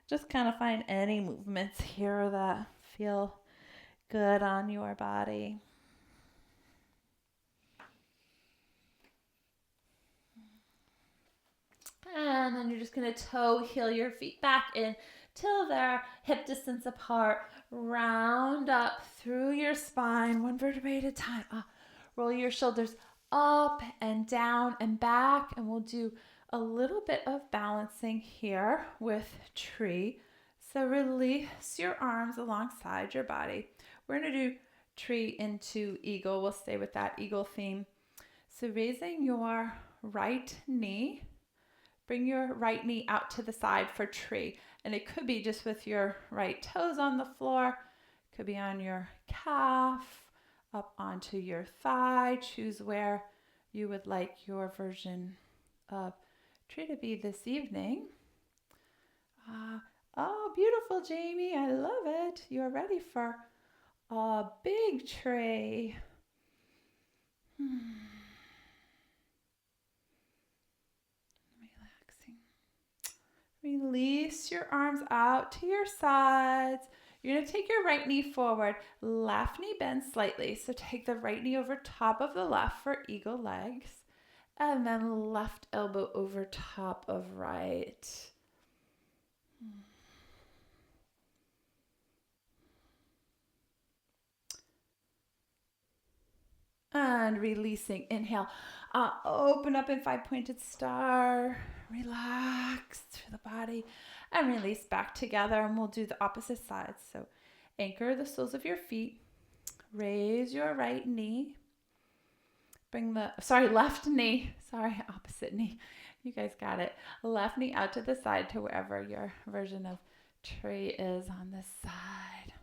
just kind of find any movements here that feel good on your body. And then you're just going to toe heel your feet back in till they're hip distance apart. Round up through your spine, one vertebrae at a time. Roll your shoulders up and down and back. And we'll do a little bit of balancing here with tree. So release your arms alongside your body. We're going to do tree into eagle. We'll stay with that eagle theme. So raising your right knee. Bring your right knee out to the side for tree. And it could be just with your right toes on the floor. It could be on your calf, up onto your thigh. Choose where you would like your version of tree to be this evening. Oh, beautiful, Jamie. I love it. You're ready for a big tree. Release your arms out to your sides. You're going to take your right knee forward. Left knee bends slightly. So take the right knee over top of the left for eagle legs. And then left elbow over top of right. And releasing. Inhale. Open up in 5-pointed star. Relax through the body and release back together, and we'll do the opposite sides. So anchor the soles of your feet, raise your right knee, left knee, opposite knee. You guys got it. Left knee out to the side to wherever your version of tree is on this side.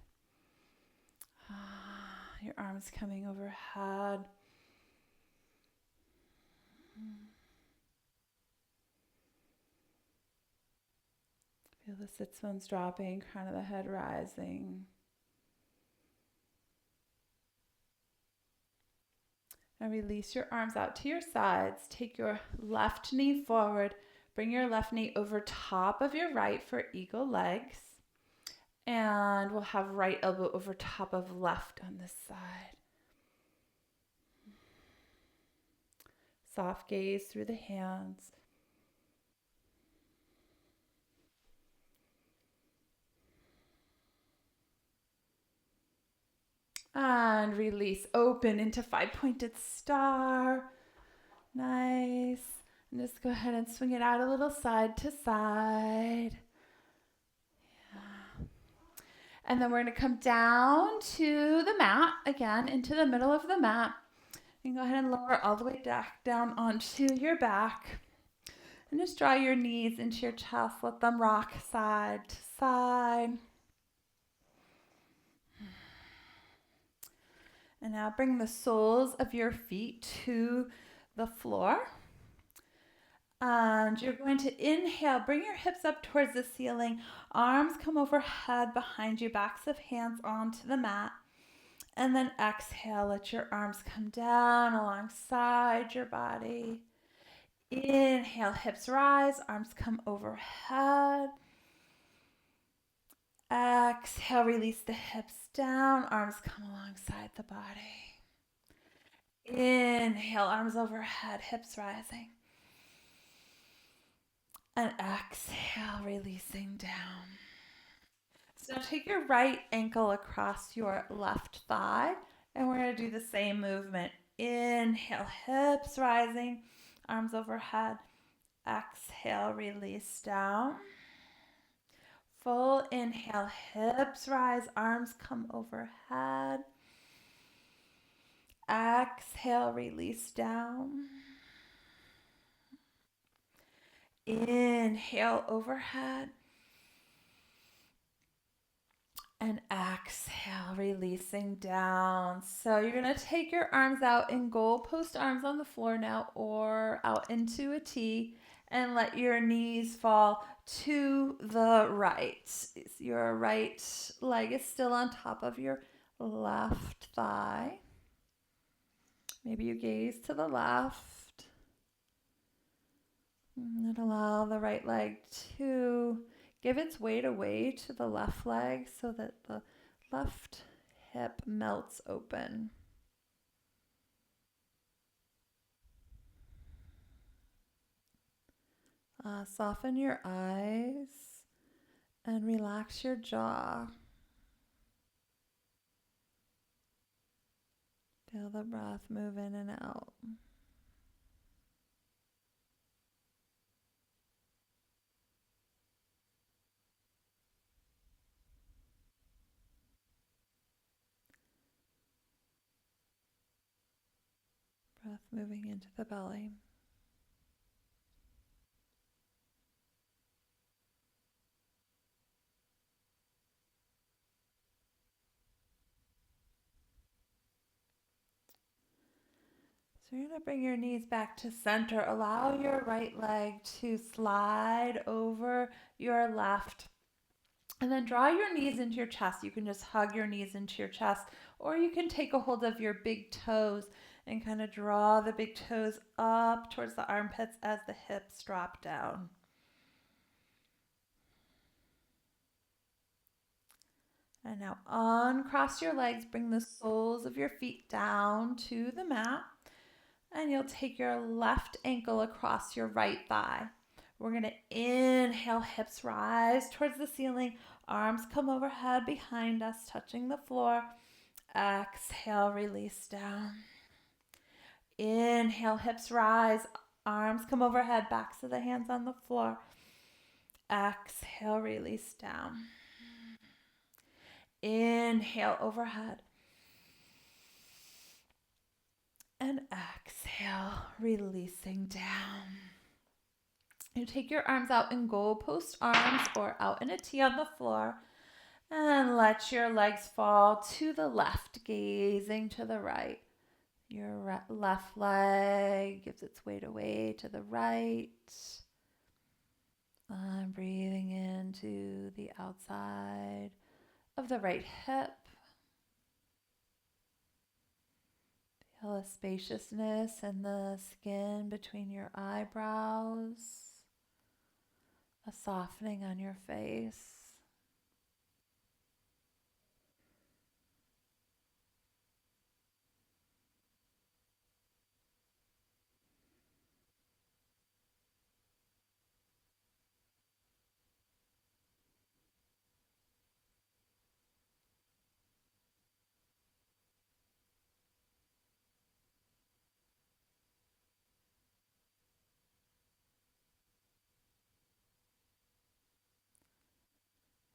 Your arms coming overhead. Feel the sits bones dropping, crown of the head rising. And release your arms out to your sides. Take your left knee forward. Bring your left knee over top of your right for eagle legs. And we'll have right elbow over top of left on this side. Soft gaze through the hands. And release, open into 5-pointed star. Nice. And just go ahead and swing it out a little side to side. Yeah. And then we're going to come down to the mat again, into the middle of the mat. And go ahead and lower all the way back down onto your back. And just draw your knees into your chest. Let them rock side to side. And now bring the soles of your feet to the floor. And you're going to inhale, bring your hips up towards the ceiling, arms come overhead behind you, backs of hands onto the mat. And then exhale, let your arms come down alongside your body. Inhale, hips rise, arms come overhead. Exhale, release the hips down, arms come alongside the body. Inhale, arms overhead, hips rising. And exhale, releasing down. So take your right ankle across your left thigh, and we're going to do the same movement. Inhale, hips rising, arms overhead. Exhale, release down. Full inhale, hips rise, arms come overhead. Exhale, release down. Inhale, overhead. And exhale, releasing down. So you're going to take your arms out in goalpost arms on the floor now, or out into a T, and let your knees fall to the right. Your right leg is still on top of your left thigh. Maybe you gaze to the left. And allow the right leg to give its weight away to the left leg so that the left hip melts open. Soften your eyes and relax your jaw. Feel the breath move in and out. Breath moving into the belly. So you're going to bring your knees back to center. Allow your right leg to slide over your left. And then draw your knees into your chest. You can just hug your knees into your chest, or you can take a hold of your big toes and kind of draw the big toes up towards the armpits as the hips drop down. And now uncross your legs, bring the soles of your feet down to the mat, and you'll take your left ankle across your right thigh. We're going to inhale, hips rise towards the ceiling, arms come overhead behind us, touching the floor. Exhale, release down. Inhale, hips rise, arms come overhead, backs of the hands on the floor. Exhale, release down. Inhale, overhead. And exhale, releasing down. You take your arms out in goalpost arms or out in a T on the floor, and let your legs fall to the left, gazing to the right. Your left leg gives its weight away to the right. I'm breathing into the outside of the right hip. Feel a spaciousness in the skin between your eyebrows, a softening on your face.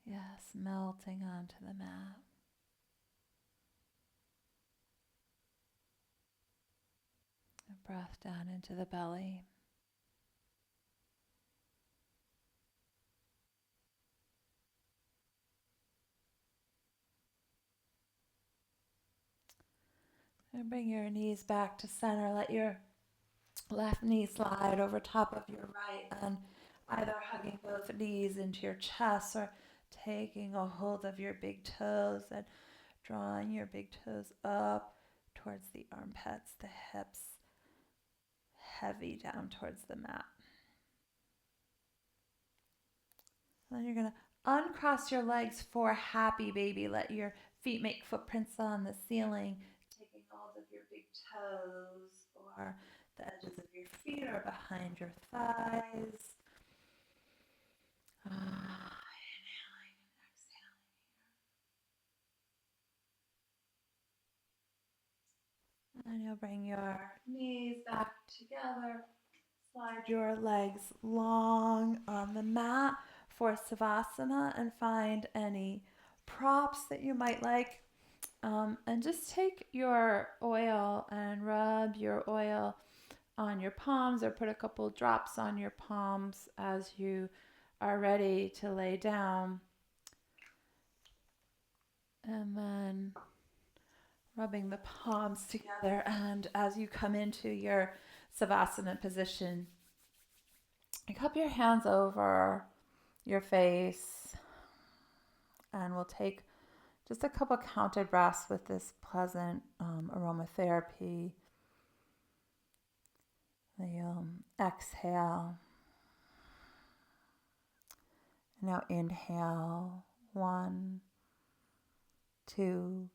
Yes, melting onto the mat. A breath down into the belly. And bring your knees back to center. Let your left knee slide over top of your right, and either hugging both knees into your chest or taking a hold of your big toes and drawing your big toes up towards the armpits, the hips, heavy down towards the mat. Then you're going to uncross your legs for happy baby. Let your feet make footprints on the ceiling, taking hold of your big toes or the edges of your feet or behind your thighs. Inhaling and exhaling. And you'll bring your knees back together. Slide your legs long on the mat for Savasana and find any props that you might like. And just take your oil and rub your oil on your palms or put a couple drops on your palms as you are ready to lay down. And then rubbing the palms together, and as you come into your Savasana position, you cup your hands over your face, and we'll take just a couple counted breaths with this pleasant aromatherapy. You'll exhale. Now inhale. 1, 2,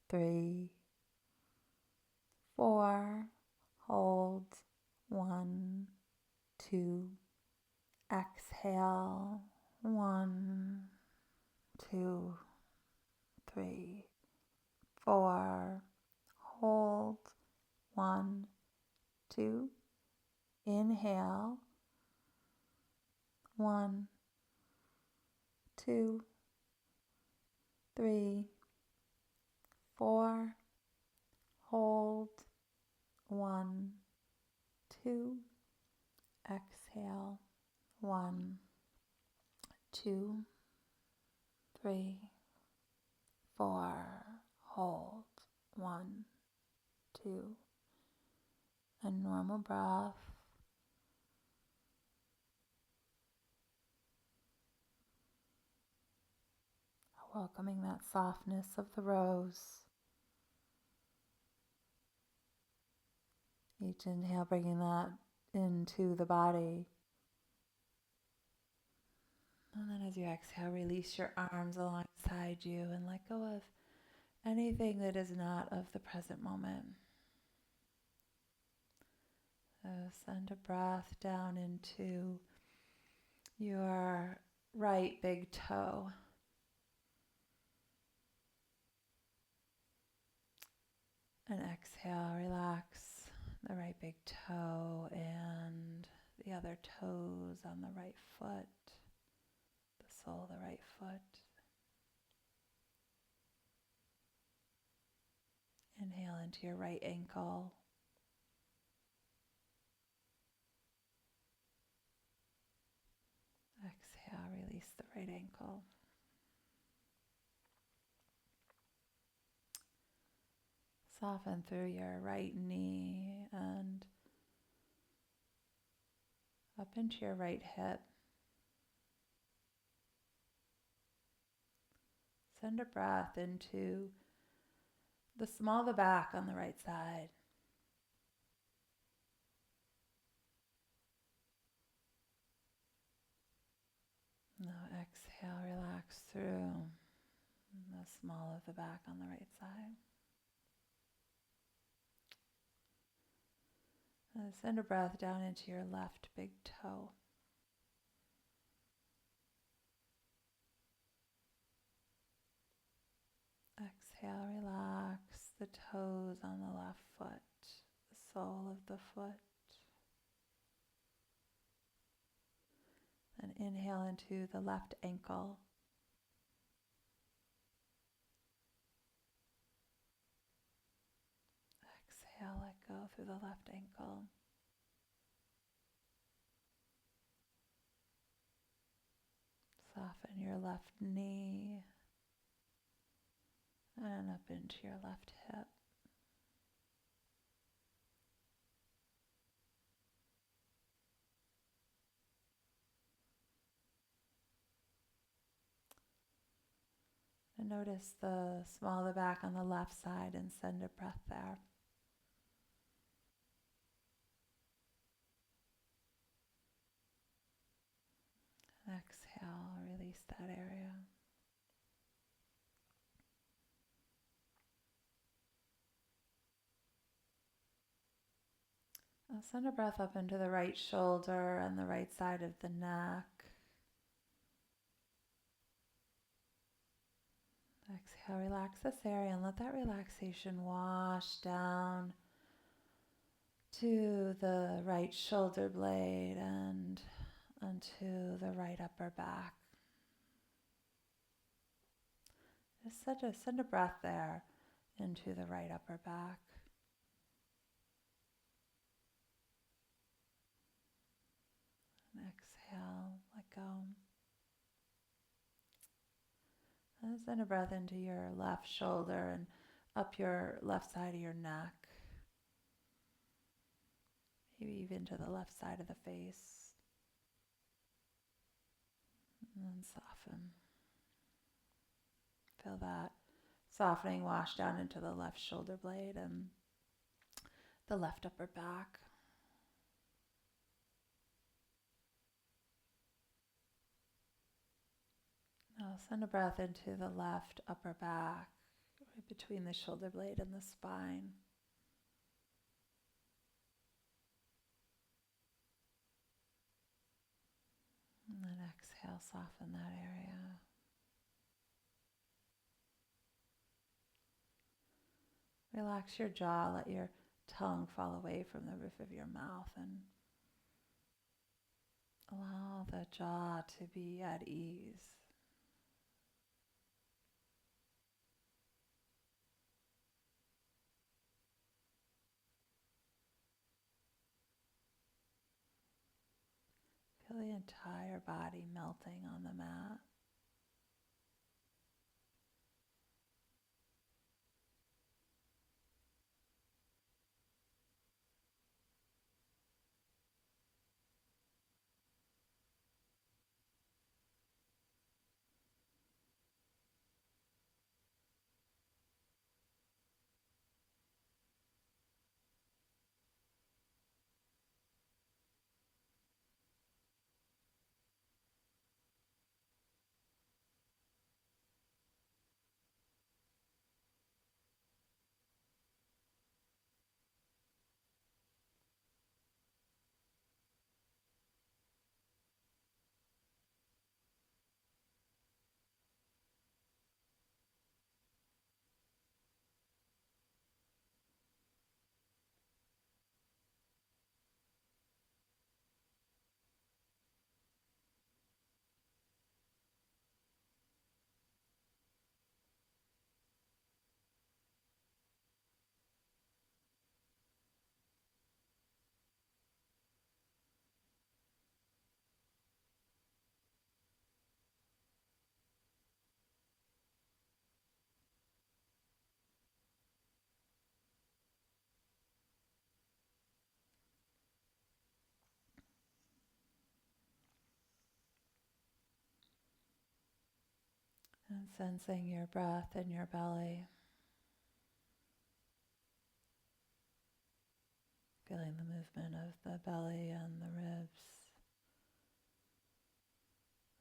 3, 4. Hold. 1, 2. Exhale. 1, 2, 3, 4. Hold. 1, 2. Inhale. 1, 2, 3, 4. Hold. 1, 2. Exhale. 1, 2, 3, 4. Hold. 1, 2. A normal breath. Welcoming that softness of the rose. Each inhale, bringing that into the body. And then as you exhale, release your arms alongside you and let go of anything that is not of the present moment. So send a breath down into your right big toe. And exhale, relax the right big toe and the other toes on the right foot, the sole of the right foot. Inhale into your right ankle. Exhale, release the right ankle. Soften through your right knee and up into your right hip. Send a breath into the small of the back on the right side. Now exhale, relax through the small of the back on the right side. Send a breath down into your left big toe. Exhale, relax the toes on the left foot, the sole of the foot. And inhale into the left ankle. Exhale, let go through the left ankle. Soften your left knee And up into your left hip. And notice the small of the back on the left side and send a breath there. Exhale, release that area. Now send a breath up into the right shoulder and the right side of the neck. Exhale, relax this area and let that relaxation wash down to the right shoulder blade and onto the right upper back. Just send a breath there into the right upper back. And exhale, let go. And send a breath into your left shoulder and up your left side of your neck. Maybe even to the left side of the face. And then soften. Feel that softening wash down into the left shoulder blade and the left upper back. Now send a breath into the left upper back, right between the shoulder blade and the spine. And then exhale, soften that area. Relax your jaw, let your tongue fall away from the roof of your mouth and allow the jaw to be at ease. Feel the entire body melting on the mat. And sensing your breath in your belly. Feeling the movement of the belly and the ribs,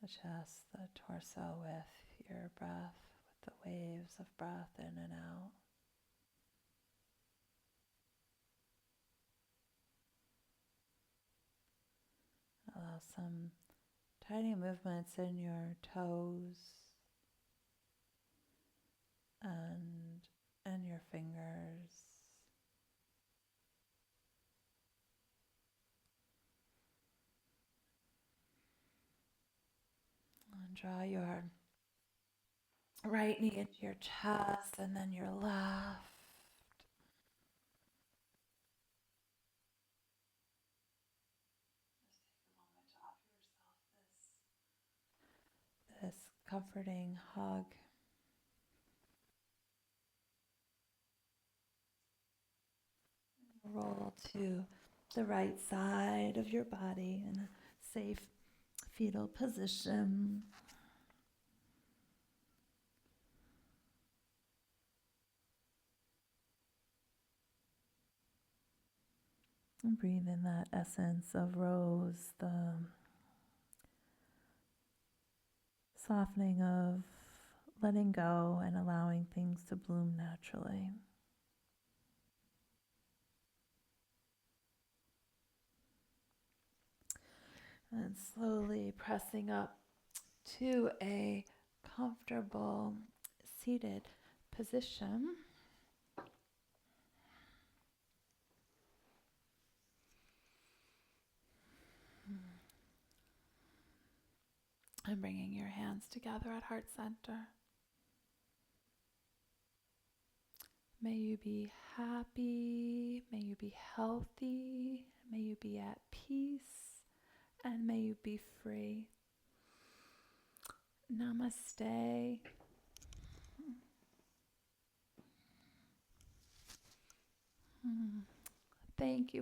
the chest, the torso with your breath, with the waves of breath in and out. Allow some tiny movements in your toes and your fingers. And draw your right knee into your chest and then your left. Just take a moment to offer yourself this comforting hug. Roll to the right side of your body in a safe fetal position. And breathe in that essence of rose, the softening of letting go and allowing things to bloom naturally. And slowly pressing up to a comfortable seated position. And bringing your hands together at heart center. May you be happy, may you be healthy, may you be at peace, and may you be free. Namaste. Thank you